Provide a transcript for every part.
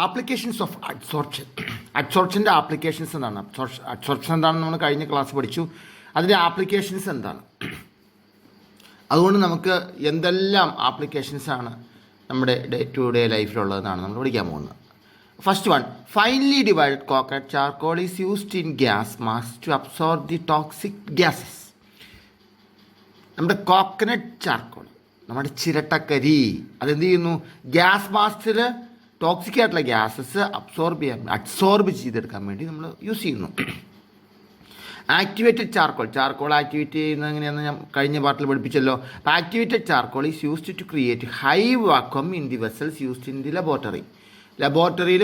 Applications of അഡ്സോർപ്ഷൻ്റെ applications എന്താണ്? Adsorption എന്താണെന്ന് നമ്മൾ കഴിഞ്ഞ ക്ലാസ് പഠിച്ചു. അതിൻ്റെ ആപ്ലിക്കേഷൻസ് എന്താണ്? അതുകൊണ്ട് നമുക്ക് എന്തെല്ലാം ആപ്ലിക്കേഷൻസാണ് നമ്മുടെ ഡേ ടു ഡേ ലൈഫിലുള്ളതെന്നാണ് നമ്മൾ പഠിക്കാൻ പോകുന്നത്. First one, finely divided coconut charcoal is used in gas mask to absorb the toxic gases. നമ്മുടെ കോക്കനട്ട് ചാർക്കോൾ, നമ്മുടെ ചിരട്ടക്കരി, അതെന്ത് ചെയ്യുന്നു? ഗ്യാസ് മാസ്കിൽ ടോക്സിക് ആയിട്ടുള്ള ഗ്യാസസ് അബ്സോർബ് ചെയ്തെടുക്കാൻ വേണ്ടി നമ്മൾ യൂസ് ചെയ്യുന്നു. ആക്ടിവേറ്റഡ് ചാർക്കോൾ ആക്ടിവേറ്റ് ചെയ്യുന്നത് എങ്ങനെയാണെന്ന് ഞാൻ കഴിഞ്ഞ പാർട്ടിൽ പഠിപ്പിച്ചല്ലോ. അപ്പോൾ activated charcoal is used to create high vacuum in the vessels used in the ലബോറട്ടറിയിൽ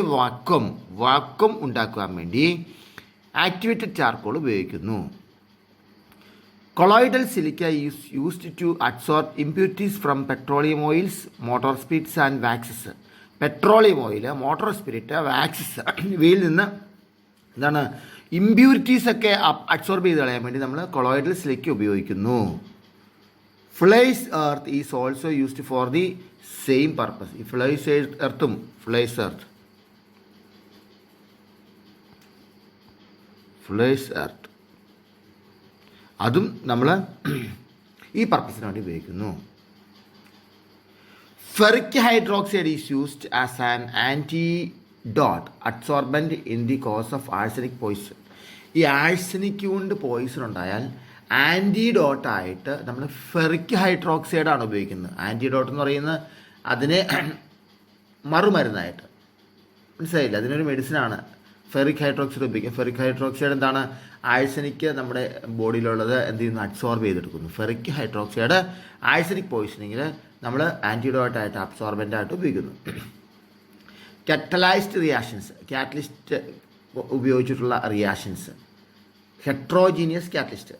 വാക്വം ഉണ്ടാക്കാൻ വേണ്ടി ആക്ടിവേറ്റഡ് ചാർക്കോൾ ഉപയോഗിക്കുന്നു. Colloidal silica is used to absorb impurities from petroleum oils, motor spirits and waxes. Petroleum oil, motor spirit, waxes ഇവയിൽ നിന്ന് എന്താണ് ഇമ്പ്യൂരിറ്റീസൊക്കെ absorb ചെയ്ത് കളയാൻ വേണ്ടി നമ്മൾ കൊളോയിഡൽ സിലിക്ക ഉപയോഗിക്കുന്നു. Fuller's earth is also used for the same purpose. ഈ fuller's earth അതും നമ്മൾ ഈ പർപ്പസിന് വേണ്ടി ഉപയോഗിക്കുന്നു. Ferric hydroxide is used as an antidote adsorbent in the case of arsenic poison. ഈ ആഴ്സനിക് കൊണ്ട് പോയിസൺ ഉണ്ടായാൽ ആൻറ്റിഡോട്ടായിട്ട് നമ്മൾ ഫെറിക് ഹൈഡ്രോക്സൈഡാണ് ഉപയോഗിക്കുന്നത്. ആൻറ്റിഡോട്ട് എന്ന് പറയുന്നത് അതിനെ മറുമരുന്നായിട്ട്, മനസ്സിലായില്ല, അതിനൊരു മെഡിസിനാണ് ഫെറിക് ഹൈഡ്രോക്സൈഡ് ഉപയോഗിക്കുക. ഫെറിക് ഹൈഡ്രോക്സൈഡ് എന്താണ്? ആഴ്സനിക്ക് നമ്മുടെ ബോഡിയിലുള്ളത് എന്ത് ചെയ്യുന്നു? അബ്സോർബ് ചെയ്തെടുക്കുന്നു. ഫെറിക് ഹൈഡ്രോക്സൈഡ് ആഴ്സനിക് പോയിസണിങ്ങിൽ നമ്മൾ ആൻറ്റിഡോട്ടായിട്ട് അബ്സോർബൻ്റായിട്ട് ഉപയോഗിക്കുന്നു. കാറ്റലൈസ്ഡ് റിയാക്ഷൻസ്, കാറ്റലിസ്റ്റ് ഉപയോഗിച്ചിട്ടുള്ള റിയാക്ഷൻസ്. ഹെട്രോജീനിയസ് കാറ്റലിസ്റ്റ്,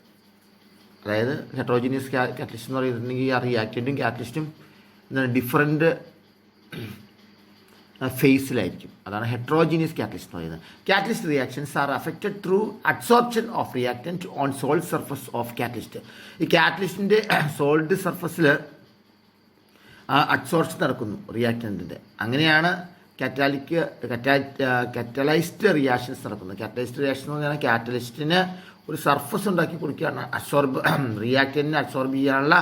അതായത് ഹെട്രോജീനിയസ് കാറ്റലിസ്റ്റ് എന്ന് പറയുന്നുണ്ടെങ്കിൽ ആ റിയാക്റ്റൻറ്റും കാറ്റലിസ്റ്റും എന്താണ് ഡിഫറെൻറ്റ് ഫേസിലായിരിക്കും. അതാണ് ഹെട്രോജീനിയസ് കാറ്റലിസ്റ്റ് എന്ന് പറയുന്നത്. Catalyst reactions R affected through adsorption of reactant on sold surface of catalyst. ഈ കാറ്റലിസ്റ്റിൻ്റെ സോൾഡ് സർഫസിൽ അഡ്സോർപ്ഷൻ നടക്കുന്നു റിയാക്റ്റൻറ്റിൻ്റെ. അങ്ങനെയാണ് കാറ്റലൈസ്ഡ് റിയാക്ഷൻസ് നടക്കുന്നത്. കാറ്റലൈസ്ഡ് റിയാക്ഷൻ എന്ന് പറഞ്ഞാൽ കാറ്റലിസ്റ്റിന് ഒരു സർഫസ് ഉണ്ടാക്കി കൊടുക്കുകയാണ്, റിയാക്റ്റൻറ്റിനെ അബ്സോർബ് ചെയ്യാനുള്ള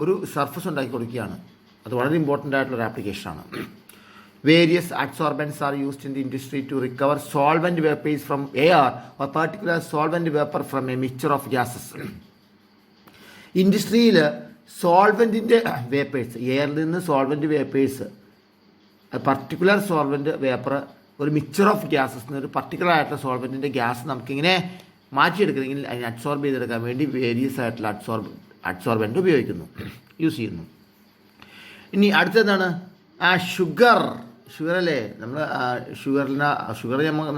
ഒരു സർഫസ് ഉണ്ടാക്കി കൊടുക്കുകയാണ്. അത് വളരെ ഇമ്പോർട്ടൻ്റ് ആയിട്ടുള്ളൊരു ആപ്ലിക്കേഷനാണ്. Various adsorbents are used in the industry to recover solvent vapours from air or particular solvent vapour from a mixture of gases. ഇൻഡസ്ട്രിയിൽ സോൾവെൻറ്റിൻ്റെ വേപ്പേഴ്സ്, എയറിൽ നിന്ന് solvent vapours, particular solvent vapour, ഒരു മിക്സ്ചർ ഓഫ് ഗ്യാസസ്, ഒരു particular ആയിട്ടുള്ള സോൾവെൻറ്റിൻ്റെ gas നമുക്കിങ്ങനെ മാറ്റിയെടുക്കണമെങ്കിൽ അതിനെ അബ്സോർബ് ചെയ്തെടുക്കാൻ വേണ്ടി വേരിയസ് ആയിട്ടുള്ള അഡ്സോർബൻറ്റ് യൂസ് ചെയ്യുന്നു. ഇനി അടുത്തെന്താണ്? ഷുഗർ അല്ലേ? നമ്മൾ ഷുഗർ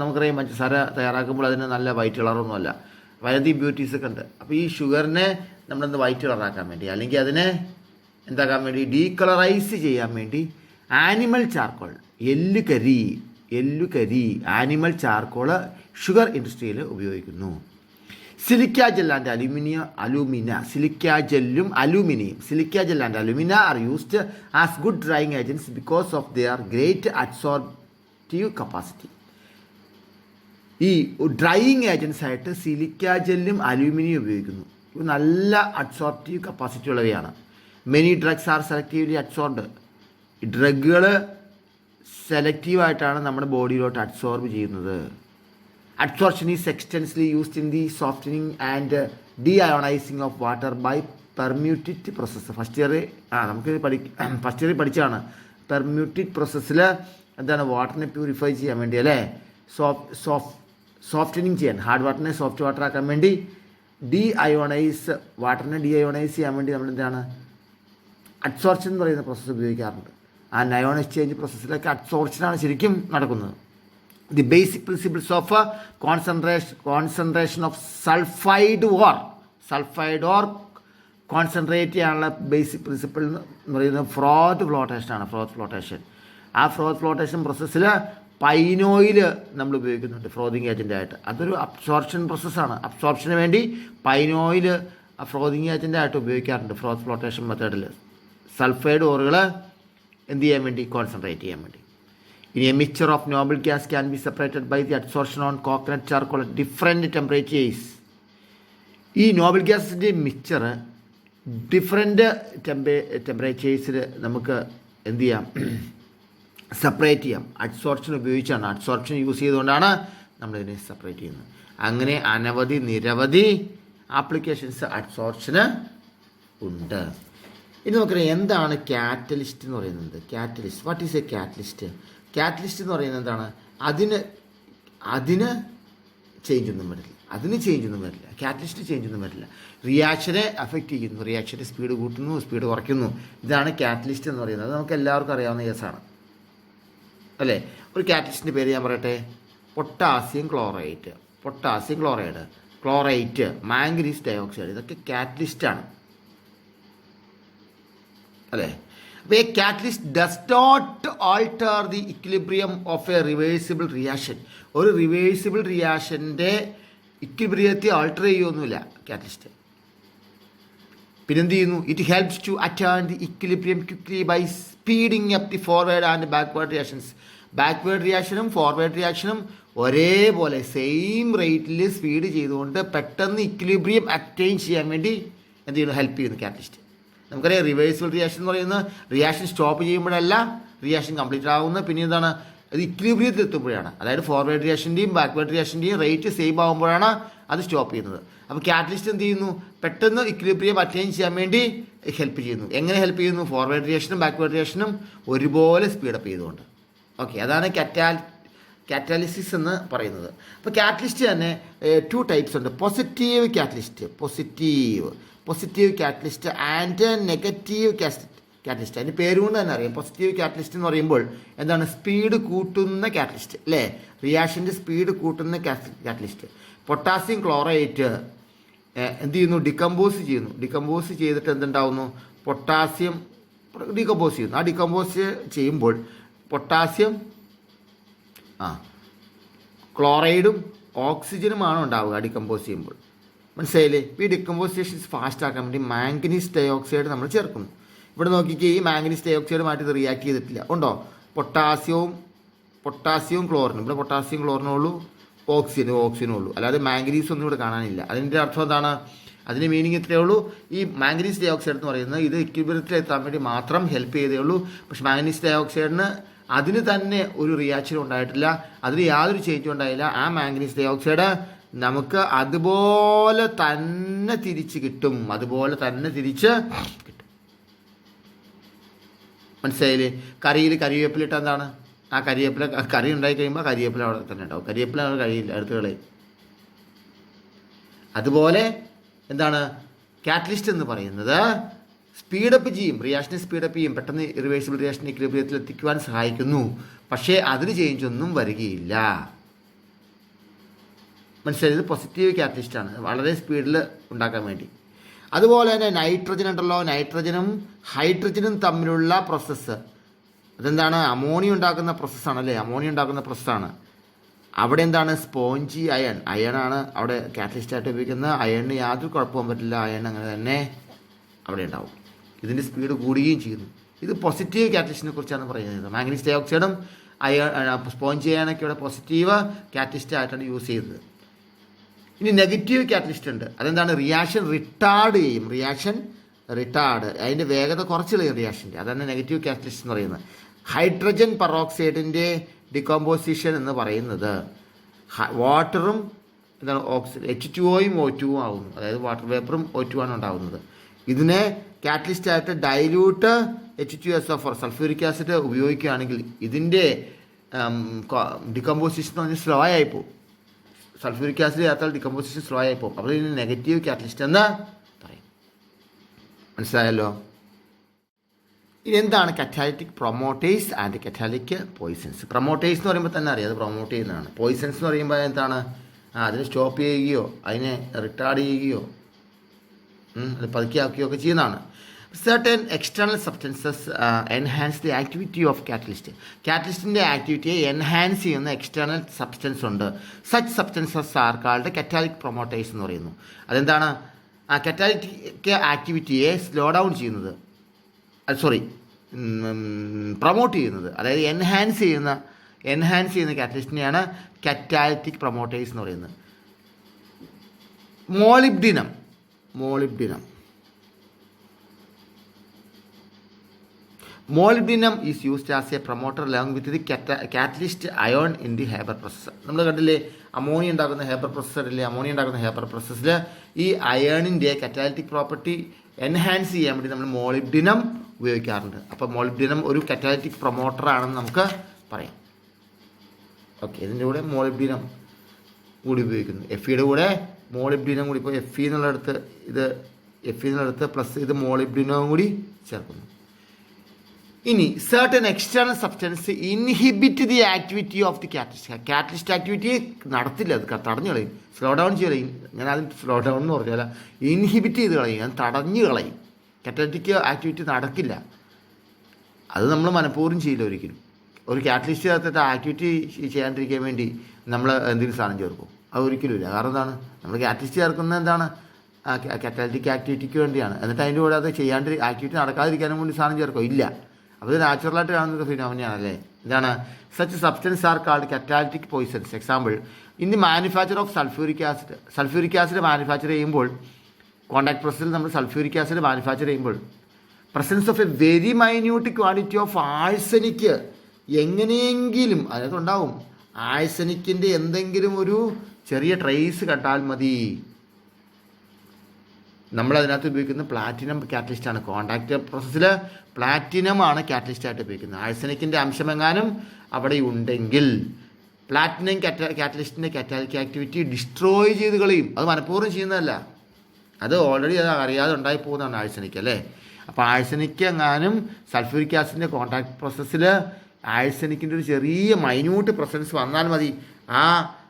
നമുക്കറിയാം, പഞ്ചസാര തയ്യാറാക്കുമ്പോൾ അതിന് നല്ല വൈറ്റ് കളറൊന്നുമല്ല, വൈദ്യുതി ഇമ്പ്യൂരിറ്റീസൊക്കെ ഉണ്ട്. അപ്പോൾ ഈ ഷുഗറിനെ നമ്മളെന്ത് വൈറ്റ് കളറാക്കാൻ വേണ്ടി, അല്ലെങ്കിൽ അതിനെ എന്താക്കാൻ വേണ്ടി, ഡീകളറൈസ് ചെയ്യാൻ വേണ്ടി ആനിമൽ ചാർക്കോൾ, എല്ലുകരി ആനിമൽ ചാർക്കോൾ ഷുഗർ ഇൻഡസ്ട്രിയിൽ ഉപയോഗിക്കുന്നു. Silica gel and alumina are used as good drying agents because of their great adsorptive capacity. ഈ ഡ്രൈയിങ് ഏജൻറ്റ്സ് ആയിട്ട് സിലിക്ക ജെല്ലും അലൂമിനിയം ഉപയോഗിക്കുന്നു. നല്ല അഡ്സോർപ്റ്റീവ് കപ്പാസിറ്റി ഉള്ളവയാണ്. Many drugs are selectively adsorbed. ഈ ഡ്രഗുകൾ സെലക്റ്റീവായിട്ടാണ് നമ്മുടെ ബോഡിയിലോട്ട് അഡ്സോർബ് ചെയ്യുന്നത്. Adsorption is extensively used in the softening and deionizing of water by permuted process. First year പഠിച്ചാണ്. പെർമ്യൂട്ടഡ് പ്രോസസ്സിൽ എന്താണ്? വാട്ടറിനെ പ്യൂരിഫൈ ചെയ്യാൻ വേണ്ടി, അല്ലേ, സോഫ്റ്റനിങ് ചെയ്യാൻ, ഹാർഡ് വാട്ടറിനെ സോഫ്റ്റ് വാട്ടർ ആക്കാൻ വേണ്ടി, വാട്ടറിനെ ഡീഅയോണൈസ് ചെയ്യാൻ വേണ്ടി നമ്മൾ എന്താണ് അഡ്സോർപ്ഷൻ എന്ന് പറയുന്ന പ്രോസസ്സ് ഉപയോഗിക്കാറുണ്ട്. ആ നയോൺ എക്സ്ചേഞ്ച് പ്രോസസ്സിലൊക്കെ അഡ്സോർപ്ഷനാണ് ശരിക്കും നടക്കുന്നത്. The basic principles of concentration of sulfide or concentrate ചെയ്യാനുള്ള ബേസിക് പ്രിൻസിപ്പിൾ എന്ന് പറയുന്നത് ഫ്രോത്ത് ഫ്ലോട്ടേഷൻ. ആ ഫ്രോത്ത് ഫ്ലോട്ടേഷൻ പ്രോസസ്സിൽ പൈൻ ഓയിൽ നമ്മൾ ഉപയോഗിക്കുന്നുണ്ട് ഫ്രോതിങ് ഏജൻ്റായിട്ട്. അതൊരു അബ്സോർപ്ഷൻ പ്രോസസ്സാണ്. അബ്സോർപ്ഷന് വേണ്ടി പൈൻ ഓയിൽ ഫ്രോതിങ് ഏജൻ്റായിട്ട് ഉപയോഗിക്കാറുണ്ട് ഫ്രോത്ത് ഫ്ലോട്ടേഷൻ മെത്തേഡിൽ. സൾഫൈഡ് ഓറുകൾ എന്ത് ചെയ്യാൻ വേണ്ടി? കോൺസെൻട്രേറ്റ് ചെയ്യാൻ വേണ്ടി. ഇനി a mixture of noble gas can be separated by the adsorption on coconut charcoal at different temperatures. ഈ നോബിൾ ഗ്യാസിൻ്റെ മിക്സ്ചർ ഡിഫറെൻറ്റ് ടെമ്പറേച്ചേഴ്സിൽ നമുക്ക് എന്ത് ചെയ്യാം, സെപ്പറേറ്റ് ചെയ്യാം. അഡ്സോർപ്ഷൻ ഉപയോഗിച്ചാണ്, അഡ്സോർപ്ഷൻ യൂസ് ചെയ്തുകൊണ്ടാണ് നമ്മളിതിനെ സെപ്പറേറ്റ് ചെയ്യുന്നത്. അങ്ങനെ അനവധി നിരവധി ആപ്ലിക്കേഷൻസ് അഡ്സോർപ്ഷന് ഉണ്ട്. ഇനി നമുക്കറിയാം എന്താണ് കാറ്റലിസ്റ്റ് എന്ന് പറയുന്നത്. Catalyst, what is A catalyst? Catalyst എന്ന് പറയുന്നത് എന്താണ്? അതിന് ചേഞ്ച് ഒന്നും വരില്ല. കാറ്റലിസ്റ്റ് ചേഞ്ച് ഒന്നും വരില്ല. റിയാക്ഷനെ അഫക്റ്റ് ചെയ്യുന്നു, റിയാക്ഷൻ്റെ സ്പീഡ് കൂട്ടുന്നു, സ്പീഡ് കുറയ്ക്കുന്നു. ഇതാണ് കാറ്റലിസ്റ്റ് എന്ന് പറയുന്നത്. അത് നമുക്ക് എല്ലാവർക്കും അറിയാവുന്ന കേസാണ് അല്ലേ. ഒരു കാറ്റലിസ്റ്റിൻ്റെ പേര് ഞാൻ പറയട്ടെ. Potassium chloride, chlorite, manganese dioxide, ഇതൊക്കെ കാറ്റലിസ്റ്റാണ് അല്ലേ. അപ്പോൾ a catalyst does not alter the equilibrium of a reversible reaction. ഒരു റിവേഴ്സിബിൾ റിയാക്ഷൻ്റെ ഇക്വിലിബ്രിയത്തെ ആൾട്ടർ ചെയ്യുമൊന്നുമില്ല കാറ്റലിസ്റ്റ്. പിന്നെന്ത് ചെയ്യുന്നു? It helps to attain the equilibrium quickly by speeding up the forward and backward reactions. Backward റിയാക്ഷനും ഫോർവേഡ് റിയാക്ഷനും ഒരേപോലെ same റേറ്റിൽ സ്പീഡ് ചെയ്തുകൊണ്ട് പെട്ടെന്ന് ഇക്വിലിബ്രിയം അറ്റൈൻ ചെയ്യാൻ വേണ്ടി എന്ത് ചെയ്യുന്നു? ഹെൽപ്പ് ചെയ്യുന്നു കാറ്റലിസ്റ്റ്. നമുക്കറിയാം റിവേഴ്സിബിൾ റിയാക്ഷൻ എന്ന് പറയുന്നത് റിയാക്ഷൻ സ്റ്റോപ്പ് ചെയ്യുമ്പോഴല്ല റിയാക്ഷൻ കംപ്ലീറ്റ് ആകുന്നത്. പിന്നെ എന്താണ്? അത് ഇക്വിലിബ്രിയത്തിൽ എത്തുമ്പോഴാണ്. അതായത് ഫോർവേഡ് റിയാക്ഷൻ്റെയും ബാക്ക്വേർഡ് റിയാക്ഷൻ്റെയും റേറ്റ് സെയിം ആകുമ്പോഴാണ് അത് സ്റ്റോപ്പ് ചെയ്യുന്നത്. അപ്പോൾ കാറ്റലിസ്റ്റ് എന്ത് ചെയ്യുന്നു? പെട്ടെന്ന് ഇക്വിലിബ്രിയം അറ്റൈൻ ചെയ്യാൻ വേണ്ടി ഹെൽപ്പ് ചെയ്യുന്നു. എങ്ങനെ ഹെൽപ്പ് ചെയ്യുന്നു? ഫോർവേഡ് റിയാക്ഷനും ബാക്ക്വേർഡ് റിയാക്ഷനും ഒരുപോലെ സ്പീഡപ്പ് ചെയ്തുകൊണ്ട്. ഓക്കെ, അതാണ് കാറ്റാലിസിസ് എന്ന് പറയുന്നത്. അപ്പോൾ കാറ്റലിസ്റ്റ് തന്നെ 2 ടൈപ്സ് ഉണ്ട്. Positive catalyst and negative catalyst. അതിൻ്റെ പേരുകൊണ്ട് തന്നെ അറിയാം. പോസിറ്റീവ് കാറ്റലിസ്റ്റ് എന്ന് പറയുമ്പോൾ എന്താണ്? സ്പീഡ് കൂട്ടുന്ന കാറ്റലിസ്റ്റ് അല്ലേ. റിയാക്ഷൻ്റെ സ്പീഡ് കൂട്ടുന്ന കാറ്റലിസ്റ്റ്. പൊട്ടാസ്യം ക്ലോറൈറ്റ് എന്ത് ചെയ്യുന്നു? ഡിക്കമ്പോസ് ചെയ്തിട്ട് എന്തുണ്ടാവുന്നു? പൊട്ടാസ്യം ഡിക്കമ്പോസ് ചെയ്യുന്നു. ആ ഡിക്കമ്പോസ് ചെയ്യുമ്പോൾ പൊട്ടാസ്യം ക്ലോറൈഡും ഓക്സിജനുമാണ് ഉണ്ടാവുക ഡിക്കമ്പോസ് ചെയ്യുമ്പോൾ. മനസ്സിലായില്ലേ? ഈ ഡിക്കമ്പോസിഷൻ ഫാസ്റ്റ് ആക്കാൻ വേണ്ടി മാംഗനീസ് ഡയോക്സൈഡ് നമ്മൾ ചേർക്കുന്നു. ഇവിടെ നോക്കിക്കേ, ഈ മാംഗനീസ് ഡയോക്സൈഡുമായിട്ട് ഇത് റിയാക്ട് ചെയ്തിട്ടില്ല. ഉണ്ടോ? പൊട്ടാസ്യവും ക്ലോറിനും. ഇവിടെ പൊട്ടാസ്യം ക്ലോറിനും ഉള്ളൂ, ഓക്സിജനും ഉള്ളൂ. അല്ലാതെ മാംഗനീസ് ഒന്നും ഇവിടെ കാണാനില്ല. അതിൻ്റെ അർത്ഥം എന്താണ്? അതിൻ്റെ മീനിങ് ഇത്രയേ ഉള്ളൂ. ഈ മാംഗനീസ് ഡയോക്സൈഡ് എന്ന് പറയുന്നത് ഇത് ഇക്വിലിബ്രിയത്തിലെത്താൻ വേണ്ടി മാത്രം ഹെൽപ്പ് ചെയ്തേ ഉള്ളൂ. പക്ഷേ മാംഗനീസ് ഡയോക്സൈഡിന് അതിന് തന്നെ ഒരു റിയാക്ഷൻ ഉണ്ടായിട്ടില്ല, അതിന് യാതൊരു ചേഞ്ചും ഉണ്ടായില്ല. ആ മാംഗനീസ് ഡയോക്സൈഡ് നമുക്ക് അതുപോലെ തന്നെ തിരിച്ച് കിട്ടും. മനസ്സിലായില്ലേ? കരിവേപ്പില ഇട്ട് എന്താണ്? ആ കരിവേപ്പില കറി ഉണ്ടായി കഴിയുമ്പോൾ കരിവേപ്പില അവിടെ തന്നെ ഉണ്ടാവും. കരിവേപ്പില അവിടെ കഴിയില്ല, അടുത്ത് കളയും. അതുപോലെ എന്താണ് കാറ്റലിസ്റ്റ് എന്ന് പറയുന്നത്? സ്പീഡപ്പ് ചെയ്യും, റിയാക്ഷനെ സ്പീഡപ്പ് ചെയ്യും, പെട്ടെന്ന് ഇറിവേഴ്സിബിൾ റിയാക്ഷൻ ഇക്വിലിബ്രിയത്തിൽ എത്തിക്കുവാൻ സഹായിക്കുന്നു. പക്ഷേ അതിന് ചേഞ്ച് ഒന്നും വരികയില്ല. മനസ്സിലായത്? പോസിറ്റീവ് കാറ്റലിസ്റ്റാണ്, വളരെ സ്പീഡിൽ ഉണ്ടാക്കാൻ വേണ്ടി. അതുപോലെ തന്നെ നൈട്രജൻ ഉണ്ടല്ലോ, നൈട്രജനും ഹൈഡ്രജനും തമ്മിലുള്ള പ്രോസസ്സ് അതെന്താണ്? അമോണിയ ഉണ്ടാക്കുന്ന പ്രോസസ്സാണ്. അവിടെ എന്താണ്? സ്പോഞ്ചി അയണാണ് അവിടെ കാറ്റലിസ്റ്റായിട്ട് ഉപയോഗിക്കുന്നത്. അയണിന് യാതൊരു കുഴപ്പവും പറ്റില്ല, അയൺ അങ്ങനെ തന്നെ അവിടെ ഉണ്ടാവും. ഇതിൻ്റെ സ്പീഡ് കൂടുകയും ചെയ്യുന്നു. ഇത് പോസിറ്റീവ് കാറ്റലിസ്റ്റിനെ കുറിച്ചാണ് പറയുന്നത്. മാംഗനീസ് ഡയോക്സൈഡും സ്പോഞ്ചി അയണൊക്കെ ഇവിടെ പോസിറ്റീവ് കാറ്റലിസ്റ്റ് ആയിട്ടാണ് യൂസ് ചെയ്തത്. ഇനി നെഗറ്റീവ് കാറ്റലിസ്റ്റ് ഉണ്ട്. അതെന്താണ്? റിയാക്ഷൻ റിട്ടാർഡ് ചെയ്യും. അതിൻ്റെ വേഗത കുറച്ച് കളയും റിയാക്ഷൻ്റെ. അതാണ് നെഗറ്റീവ് കാറ്റലിസ്റ്റ് എന്ന് പറയുന്നത്. ഹൈഡ്രജൻ പെറോക്സൈഡിൻ്റെ ഡികമ്പോസിഷൻ എന്ന് പറയുന്നത് വാട്ടറും എന്താണ് ഓക്സിജൻ H2Oയും O2 ആവുന്നു. അതായത് വാട്ടർ വേപ്പറും O2 ആണ് ഉണ്ടാകുന്നത്. ഇതിനെ കാറ്റലിസ്റ്റായിട്ട് ഡൈല്യൂട്ട് H2SO4 സൾഫ്യൂരിക് ആസിഡ് ഉപയോഗിക്കുകയാണെങ്കിൽ ഇതിൻ്റെ ഡികമ്പോസിഷൻ എന്ന് പറഞ്ഞാൽ സ്ലോ ആയിപ്പോവും. സൾഫ്യൂരിക് ആസിഡ് ചേർത്താൽ ഡികമ്പോസിഷൻ സ്ലോ ആയിപ്പോവും. അപ്പോൾ ഇതിന് നെഗറ്റീവ് കാറ്റലിസ്റ്റ് എന്ന് പറയും. മനസ്സിലായല്ലോ? ഇനി എന്താണ് catalytic promoters and catalytic poisons? Promoters എന്ന് പറയുമ്പോൾ തന്നെ അറിയാം അത് പ്രൊമോട്ട് ചെയ്യുന്നതാണ്. പോയിസൺസ് എന്ന് പറയുമ്പോൾ എന്താണ്? അതിനെ സ്റ്റോപ്പ് ചെയ്യുകയോ അതിനെ റിട്ടാർഡ് ചെയ്യുകയോ അത് പതുക്കിയാക്കുകയോ ഒക്കെ ചെയ്യുന്നതാണ്. certain external substances enhance the activity of catalyst. കാറ്റലിസ്റ്റിൻ്റെ ആക്ടിവിറ്റിയെ എൻഹാൻസ് ചെയ്യുന്ന എക്സ്റ്റേണൽ സബ്സ്റ്റൻസ് ഉണ്ട്. Such substances are called catalytic promoters എന്ന് പറയുന്നു. അതെന്താണ്? ആ കറ്റാലിറ്റിക് ആക്ടിവിറ്റിയെ സ്ലോ ഡൗൺ ചെയ്യുന്നത്, പ്രൊമോട്ട് ചെയ്യുന്നത്, അതായത് എൻഹാൻസ് ചെയ്യുന്ന എൻഹാൻസ് ചെയ്യുന്ന കാറ്റലിസ്റ്റിനെയാണ് കറ്റാലിറ്റിക് പ്രൊമോട്ടേഴ്സ് എന്ന് പറയുന്നത്. Molybdenum is used as a promoter along with the catalyst ion in the Haber process. നമ്മൾ കണ്ടില്ലേ അമോണിയ ഉണ്ടാക്കുന്ന ഹേബർ പ്രോസസ്സറിലെ ഹേബർ പ്രോസസ്സിൽ ഈ അയേണിൻ്റെ കറ്റാലിറ്റിക് പ്രോപ്പർട്ടി എൻഹാൻസ് ചെയ്യാൻ വേണ്ടി നമ്മൾ മോളിബ്ഡിനം ഉപയോഗിക്കാറുണ്ട്. അപ്പോൾ മോളിബ്ഡിനം ഒരു കറ്റാലിറ്റിക് പ്രൊമോട്ടറാണെന്ന് നമുക്ക് പറയാം. ഓക്കെ, ഇതിൻ്റെ കൂടെ മോളിബ്ഡിനം കൂടി ഉപയോഗിക്കുന്നു. എഫിയുടെ കൂടെ മോളിബ്ഡിനം കൂടി, ഇപ്പോൾ എഫ് എന്നുള്ളടത്ത് പ്ലസ് ഇത് മോളിബ്ഡിനവും കൂടി ചേർക്കുന്നു. ഇനി certain external substance inhibit the activity of the catalyst activity നടത്തില്ല, അത് തടഞ്ഞു കളയും, സ്ലോ ഡൗൺ ചെയ്യും. ഞാൻ ആദ്യം സ്ലോ ഡൗൺ എന്ന് പറഞ്ഞാൽ ഇൻഹിബിറ്റ് ചെയ്ത് കളയും, അത് തടഞ്ഞു കളയും. കാറ്റലിറ്റിക് ആക്ടിവിറ്റി നടക്കില്ല. അത് നമ്മൾ മനഃപൂർവ്വം ചെയ്യില്ല ഒരിക്കലും. ഒരു കാറ്റലിസ്റ്റ് ചേർത്തിട്ട് ആക്ടിവിറ്റി ചെയ്യാണ്ടിരിക്കാൻ വേണ്ടി നമ്മൾ എന്തെങ്കിലും സാധനം ചേർക്കും, അത് ഒരിക്കലും ഇല്ല. കാരണം എന്താണ്, നമ്മൾ കാറ്റലിസ്റ്റ് ചേർക്കുന്നത് എന്താണ്, കാറ്റലിറ്റിക് ആക്ടിവിറ്റിക്ക് വേണ്ടിയാണ്. എന്നിട്ട് അതിൻ്റെ കൂടെ അത് ആക്ടിവിറ്റി നടക്കാതിരിക്കാനും വേണ്ടി സാധനം ചേർക്കും, ഇല്ല. അപ്പോൾ ഇത് നാച്ചുറലായിട്ട് കാണുന്ന ഫിനോമിനയാണല്ലേ. എന്താണ്, such substance are called catalytic poisons. Example, in the manufacture of sulphuric acid manufacture ചെയ്യുമ്പോൾ, കോണ്ടാക്ട് പ്രോസസ്സിൽ നമ്മൾ സൾഫ്യൂരിക് ആസിഡ് മാനുഫാക്ചർ ചെയ്യുമ്പോൾ presence of a very minute quantity of arsenic എങ്ങനെയെങ്കിലും അതിനകത്തുണ്ടാവും. ആഴ്സനിക്കിൻ്റെ എന്തെങ്കിലും ഒരു ചെറിയ ട്രേസ് കണ്ടാൽ മതി. നമ്മളതിനകത്ത് ഉപയോഗിക്കുന്ന പ്ലാറ്റിനം കാറ്റലിസ്റ്റാണ്. കോണ്ടാക്ട് പ്രോസസ്സിൽ പ്ലാറ്റിനമാണ് കാറ്റലിസ്റ്റായിട്ട് ഉപയോഗിക്കുന്നത്. ആഴ്സനിക്കിൻ്റെ അംശമെങ്ങാനും അവിടെ ഉണ്ടെങ്കിൽ പ്ലാറ്റിനം കാറ്റലിസ്റ്റിൻ്റെ കാറ്റാലിക് ആക്ടിവിറ്റി ഡിസ്ട്രോയ് ചെയ്ത് കളയും. അത് മനഃപൂർവ്വം ചെയ്യുന്നതല്ല, അത് ഓൾറെഡി അത് അറിയാതെ ഉണ്ടായി പോകുന്നതാണ് ആഴ്സനിക്ക് അല്ലേ. അപ്പോൾ ആഴ്സനിക്ക് എങ്ങാനും സൾഫ്യൂരിക് ആസിഡിൻ്റെ കോണ്ടാക്ട് പ്രോസസ്സിൽ ആഴ്സനിക്കിൻ്റെ ഒരു ചെറിയ മൈന്യൂട്ട് പ്രസൻസ് വന്നാൽ മതി, ആ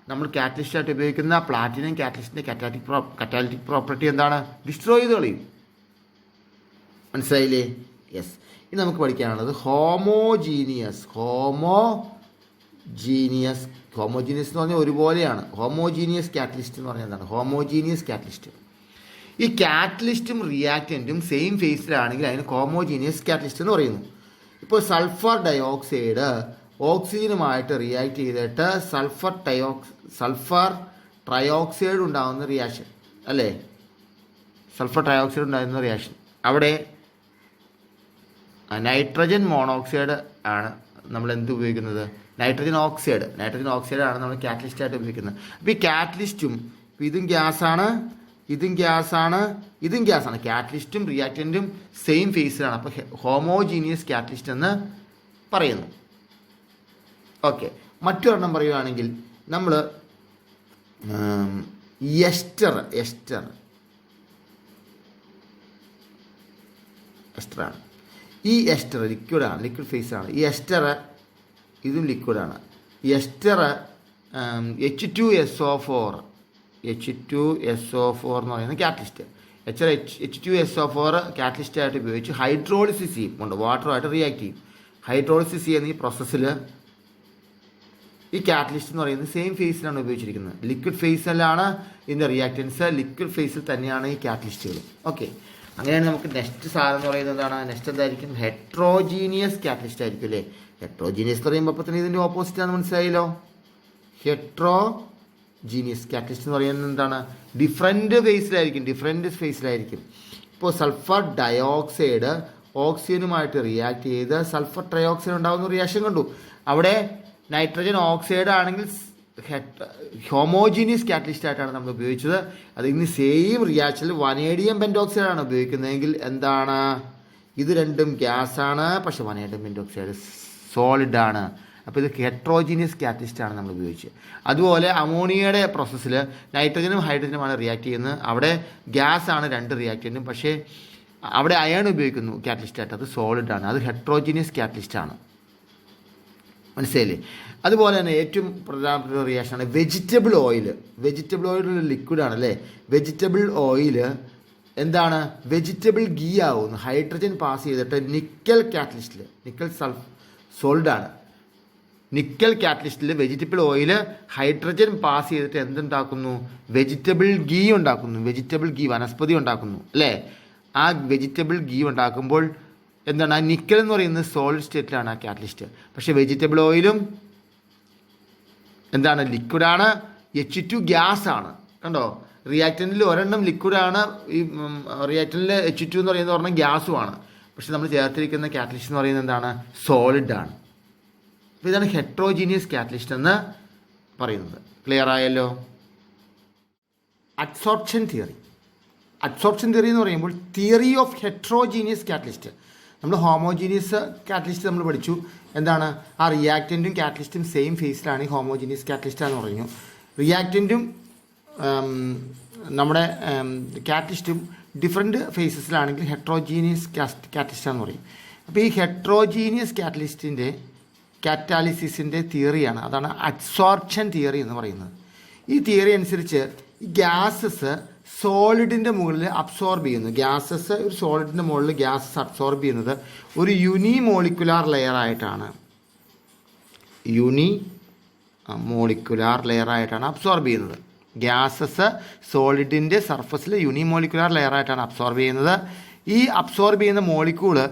നമ്മൾ കാറ്റലിസ്റ്റായിട്ട് ഉപയോഗിക്കുന്ന പ്ലാറ്റിനം കാറ്റലിസ്റ്റിൻ്റെ കറ്റാലിറ്റിക് പ്രോപ്പർട്ടി എന്താണ്, ഡിസ്ട്രോയ് ചെയ്ത് കളയും. മനസ്സിലായില്ലേ? യെസ്. ഇനി നമുക്ക് പഠിക്കാനുള്ളത് ഹോമോജീനിയസ് എന്ന് പറഞ്ഞാൽ ഒരുപോലെയാണ്. ഹോമോജീനിയസ് കാറ്റലിസ്റ്റ് എന്ന് പറഞ്ഞാൽ എന്താണ്, ഹോമോജീനിയസ് കാറ്റലിസ്റ്റ്. ഈ കാറ്റലിസ്റ്റും റിയാക്റ്റൻറ്റും സെയിം ഫേസിലാണെങ്കിൽ അതിന് ഹോമോജീനിയസ് കാറ്റലിസ്റ്റ് എന്ന് പറയുന്നു. ഇപ്പോൾ സൾഫർ ഡയോക്സൈഡ് ഓക്സിജനുമായിട്ട് റിയാക്ട് ചെയ്തിട്ട് സൾഫർ ട്രയോക്സൈഡ് ഉണ്ടാകുന്ന റിയാക്ഷൻ അല്ലേ, സൾഫർ ട്രയോക്സൈഡ് ഉണ്ടാകുന്ന റിയാക്ഷൻ, അവിടെ നൈട്രജൻ മോണോക്സൈഡ് ആണ് നമ്മൾ എന്ത് ഉപയോഗിക്കുന്നത്, നൈട്രജൻ ഓക്സൈഡ് ആണ് നമ്മൾ കാറ്റലിസ്റ്റായിട്ട് ഉപയോഗിക്കുന്നത്. അപ്പോൾ ഈ കാറ്റലിസ്റ്റും ഇതും ഗ്യാസാണ്, കാറ്റലിസ്റ്റും റിയാക്റ്റൻറ്റും സെയിം ഫേസിലാണ്. അപ്പോൾ ഹോമോജീനിയസ് കാറ്റലിസ്റ്റ് എന്ന് പറയുന്നു. ഓക്കെ, മറ്റൊരെണ്ണം പറയുകയാണെങ്കിൽ നമ്മൾ എസ്റ്ററാണ്. ഈ എസ്റ്റർ ലിക്വിഡ് ഫേസാണ്. ഈ എസ്റ്റർ ഇതും ലിക്വിഡാണ്. ഈ എസ്റ്റർ H2SO4 എന്ന് പറയുന്ന കാറ്റലിസ്റ്റ്. H2SO4 കാറ്റലിസ്റ്റായിട്ട് ഉപയോഗിച്ച് ഹൈഡ്രോളിസിസ് ചെയ്യും, കൊണ്ട് വാട്ടറുമായിട്ട് റിയാക്ട് ചെയ്യും. ഹൈഡ്രോളിസിസ് ചെയ്യുന്ന ഈ പ്രോസസ്സിൽ ഈ കാറ്റലിസ്റ്റ് എന്ന് പറയുന്നത് സെയിം ഫേസിലാണ് ഉപയോഗിച്ചിരിക്കുന്നത്. ലിക്വിഡ് ഫേസിലാണ് ഇതിൻ്റെ റിയാക്റ്റൻസ്, ലിക്വിഡ് ഫേസിൽ തന്നെയാണ് ഈ കാറ്റലിസ്റ്റുകൾ. ഓക്കെ, അങ്ങനെയാണ് നമുക്ക് നെക്സ്റ്റ് സാധനം എന്ന് പറയുന്നത് എന്താണ്, നെക്സ്റ്റ് എന്തായിരിക്കും, ഹെട്രോജീനിയസ് കാറ്റലിസ്റ്റ് ആയിരിക്കും അല്ലേ. ഹെട്രോജീനിയസ് എന്ന് പറയുമ്പോൾ അപ്പോൾ തന്നെ ഇതിൻ്റെ ഓപ്പോസിറ്റാണ്, മനസ്സിലായല്ലോ. ഹെട്രോജീനിയസ് കാറ്റലിസ്റ്റ് എന്ന് പറയുന്നത് എന്താണ്, ഡിഫറെൻറ്റ് ഫേസിലായിരിക്കും. ഇപ്പോൾ സൾഫർ ഡയോക്സൈഡ് ഓക്സിജനുമായിട്ട് റിയാക്ട് ചെയ്ത് സൾഫർ ട്രയോക്സൈഡ് ഉണ്ടാകുന്ന റിയാക്ഷൻ കണ്ടു. അവിടെ നൈട്രജൻ ഓക്സൈഡ് ആണെങ്കിൽ ഹോമോജീനിയസ് കാറ്റലിസ്റ്റ് ആയിട്ടാണ് നമ്മൾ ഉപയോഗിച്ചത്. അത് ഇന്ന് സെയിം റിയാക്ഷനിൽ വനേഡിയം പെൻറ്റോക്സൈഡ് ആണ് ഉപയോഗിക്കുന്നതെങ്കിൽ എന്താണ്, ഇത് രണ്ടും ഗ്യാസാണ്, പക്ഷേ വനേഡിയം പെൻറ്റോക്സൈഡ് സോളിഡ് ആണ്. അപ്പോൾ ഇത് ഹെട്രോജീനിയസ് കാറ്റലിസ്റ്റ് ആണ് നമ്മൾ ഉപയോഗിച്ചത്. അതുപോലെ അമോണിയയുടെ പ്രോസസ്സിൽ നൈട്രജനും ഹൈഡ്രജനുമാണ് റിയാക്ട് ചെയ്യുന്നത്. അവിടെ ഗ്യാസാണ് രണ്ട് റിയാക്റ്റൻറ്റും, പക്ഷേ അവിടെ അയൺ ഉപയോഗിക്കുന്നു കാറ്റലിസ്റ്റായിട്ട്, അത് സോളിഡാണ്, അത് ഹെട്രോജീനിയസ് കാറ്റലിസ്റ്റ് ആണ്. മനസ്സിലായില്ലേ? അതുപോലെ തന്നെ ഏറ്റവും പ്രധാനപ്പെട്ട റിയാക്ഷനാണ് വെജിറ്റബിൾ ഓയിൽ ഒരു ലിക്വിഡാണ് അല്ലേ. വെജിറ്റബിൾ ഓയിൽ എന്താണ്, വെജിറ്റബിൾ ഗീ ആവുന്നു. ഹൈഡ്രജൻ പാസ് ചെയ്തിട്ട് നിക്കൽ സോൾഡാണ്. നിക്കൽ കാറ്റലിസ്റ്റിൽ വെജിറ്റബിൾ ഓയിൽ ഹൈഡ്രജൻ പാസ് ചെയ്തിട്ട് എന്തുണ്ടാക്കുന്നു, വെജിറ്റബിൾ ഗീ ഉണ്ടാക്കുന്നു. വെജിറ്റബിൾ ഗീ വനസ്പതി ഉണ്ടാക്കുന്നു അല്ലേ. ആ വെജിറ്റബിൾ ഗീ ഉണ്ടാക്കുമ്പോൾ എന്താണ്, ആ നിക്കൽ എന്ന് പറയുന്നത് സോളിഡ് സ്റ്റേറ്റിലാണ് ആ കാറ്റലിസ്റ്റ്. പക്ഷേ വെജിറ്റബിൾ ഓയിലും എന്താണ്, ലിക്വിഡാണ്. H2 ഗ്യാസ് ആണ്. കണ്ടോ, റിയാക്റ്റൻറ്റിൽ ഒരെണ്ണം ലിക്വിഡാണ്, ഈ റിയാക്റ്റൻറ്റിൽ H2 എന്ന് പറയുന്നത് ഒരെണ്ണം ഗ്യാസുമാണ്. പക്ഷെ നമ്മൾ ചേർത്തിരിക്കുന്ന കാറ്റലിസ്റ്റ് എന്ന് പറയുന്നത് എന്താണ്, സോളിഡാണ്. അപ്പോൾ ഇതാണ് ഹെട്രോജീനിയസ് കാറ്റലിസ്റ്റ് എന്ന് പറയുന്നത്. ക്ലിയർ ആയല്ലോ. Adsorption theory. അഡ്സോർപ്ഷൻ തിയറി എന്ന് പറയുമ്പോൾ തിയറി ഓഫ് ഹെട്രോജീനിയസ് കാറ്റലിസ്റ്റ്. നമ്മൾ ഹോമോജീനിയസ് കാറ്റലിസ്റ്റ് നമ്മൾ പഠിച്ചു. എന്താണ്, ആ റിയാക്റ്റൻറ്റും കാറ്റലിസ്റ്റും സെയിം ഫേസിലാണ് ഹോമോജീനിയസ് കാറ്റലിസ്റ്റ് എന്ന് പറഞ്ഞു. റിയാക്റ്റൻറ്റും നമ്മുടെ കാറ്റലിസ്റ്റും ഡിഫറെൻറ്റ് ഫേസസിലാണെങ്കിൽ ഹെട്രോജീനിയസ് കാറ്റലിസ്റ്റ് എന്ന് പറയും. അപ്പോൾ ഈ ഹെട്രോജീനിയസ് കാറ്റാലിസിസിൻ്റെ തിയറിയാണ്, അതാണ് അഡ്സോർപ്ഷൻ തിയറി എന്ന് പറയുന്നത്. ഈ തിയറി അനുസരിച്ച് ഈ ഗ്യാസസ് സോളിഡിൻ്റെ മുകളിൽ അബ്സോർബ് ചെയ്യുന്നു. ഗ്യാസസ് ഒരു സോളിഡിൻ്റെ മുകളിൽ ഗ്യാസസ് അബ്സോർബ് ചെയ്യുന്നത് ഒരു യൂണിമോളിക്കുലാർ ലെയറായിട്ടാണ്. മോളിക്കുലാർ ലെയറായിട്ടാണ് അബ്സോർബ് ചെയ്യുന്നത്. ഗ്യാസസ് സോളിഡിൻ്റെ സർഫസിൽ യൂണിമോളിക്കുലാർ ലെയറായിട്ടാണ് അബ്സോർബ് ചെയ്യുന്നത്. ഈ അബ്സോർബ് ചെയ്യുന്ന മോളിക്യൂള്